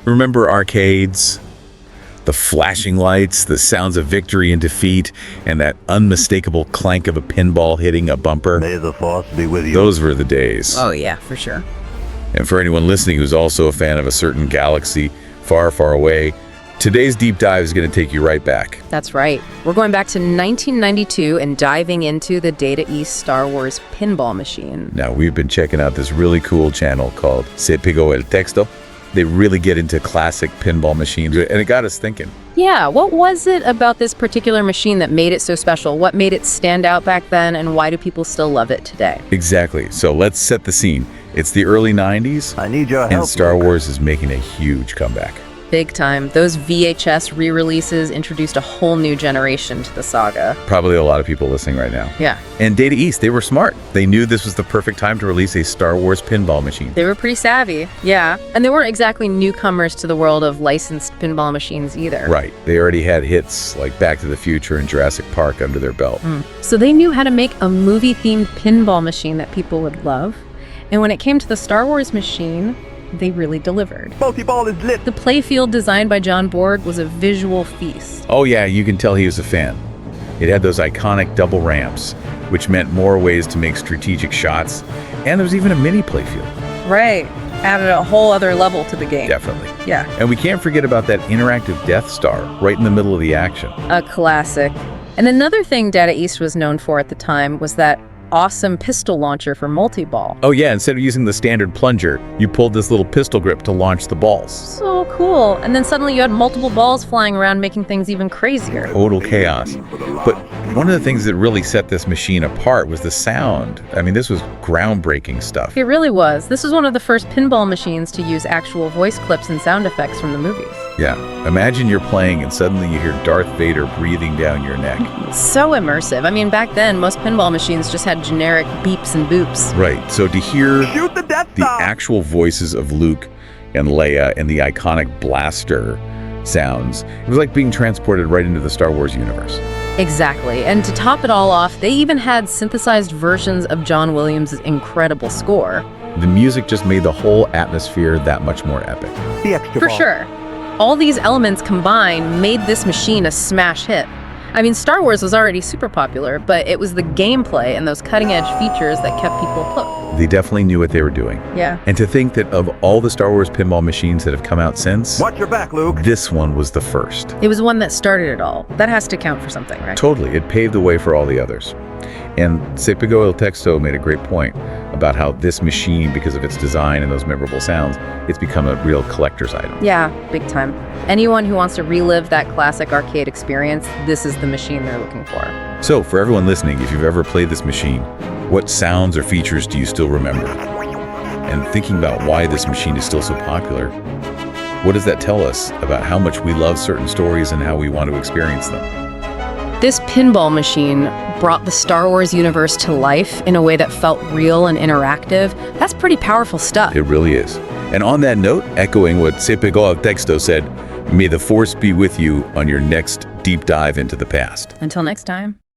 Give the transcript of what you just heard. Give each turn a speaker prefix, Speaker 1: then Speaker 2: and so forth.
Speaker 1: Remember arcades? The flashing lights, the sounds of victory and defeat, and that unmistakable clank of a pinball hitting a bumper.
Speaker 2: May the force be with you.
Speaker 1: Those were the days.
Speaker 3: Oh yeah, for sure.
Speaker 1: And for anyone listening who's also a fan of a certain galaxy far, far away, today's deep dive is going to take you right back.
Speaker 3: That's right. We're going back to 1992 and diving into the Data East Star Wars Pinball machine.
Speaker 1: Now, we've been checking out this really cool channel called Se Pegó el Texto. They really get into classic pinball machines, and it got us thinking.
Speaker 3: Yeah, what was it about this particular machine that made it so special? What made it stand out back then, and why do people still love it today?
Speaker 1: Exactly. So let's set the scene. It's the early 90s,
Speaker 2: I need your help.
Speaker 1: and Star Wars is making a huge comeback.
Speaker 3: Big time. Those VHS re-releases introduced a whole new generation to the saga.
Speaker 1: Probably a lot of people listening right now.
Speaker 3: Yeah,
Speaker 1: And Data East, they were smart. They knew this was the perfect time to release a Star Wars pinball machine.
Speaker 3: they were pretty savvy. Yeah, and they weren't exactly newcomers to the world of licensed pinball machines either.
Speaker 1: Right. They already had hits like Back to the Future and Jurassic Park under their belt.
Speaker 3: So they knew how to make a movie-themed pinball machine that people would love. And when it came to the Star Wars machine, they really delivered.
Speaker 2: Multiball is lit.
Speaker 3: The playfield designed by John Borg was a visual feast.
Speaker 1: Oh yeah, you can tell he was a fan. It had those iconic double ramps, which meant more ways to make strategic shots, and there was even a mini playfield.
Speaker 3: Right. Added a whole other level to the game.
Speaker 1: Definitely.
Speaker 3: Yeah.
Speaker 1: And we can't forget about that interactive Death Star right in the middle of the action.
Speaker 3: A classic. And another thing Data East was known for at the time was that awesome pistol launcher for multiball.
Speaker 1: Oh yeah, instead of using the standard plunger, you pulled this little pistol grip to launch the balls.
Speaker 3: So cool. And then suddenly you had multiple balls flying around, making things even crazier.
Speaker 1: Total chaos. But one of the things that really set this machine apart was the sound. I mean, this was groundbreaking stuff.
Speaker 3: It really was. This was one of the first pinball machines to use actual voice clips and sound effects from the movies.
Speaker 1: Yeah. Imagine you're playing and suddenly you hear Darth Vader breathing down your neck.
Speaker 3: So immersive. I mean, back then, most pinball machines just had generic beeps and boops.
Speaker 1: Right. So to hear
Speaker 2: Shoot the Death
Speaker 1: the
Speaker 2: Star.
Speaker 1: actual voices of Luke and Leia and the iconic blaster sounds, it was like being transported right into the Star Wars universe.
Speaker 3: Exactly. And to top it all off, they even had synthesized versions of John Williams' incredible score.
Speaker 1: The music just made the whole atmosphere that much more epic.
Speaker 2: The extra
Speaker 3: For
Speaker 2: ball.
Speaker 3: sure. All these elements combined made this machine a smash hit. I mean, Star Wars was already super popular, but it was the gameplay and those cutting-edge features that kept people hooked.
Speaker 1: They definitely knew what they were doing.
Speaker 3: Yeah.
Speaker 1: And to think that of all the Star Wars pinball machines that have come out since,
Speaker 2: Watch your back, Luke.
Speaker 1: this one was the first.
Speaker 3: It was one that started it all. That has to count for something, right?
Speaker 1: Totally. It paved the way for all the others. And Se Pegó el Texto made a great point about how this machine, because of its design and those memorable sounds, it's become a real collector's item.
Speaker 3: Yeah, big time. Anyone who wants to relive that classic arcade experience, this is the machine they're looking for.
Speaker 1: So, for everyone listening, if you've ever played this machine, what sounds or features do you still remember? And thinking about why this machine is still so popular, what does that tell us about how much we love certain stories and how we want to experience them?
Speaker 3: This pinball machine brought the Star Wars universe to life in a way that felt real and interactive. That's pretty powerful stuff.
Speaker 1: It really is. And on that note, echoing what Se Pegó el Texto said, may the Force be with you on your next deep dive into the past.
Speaker 3: Until next time.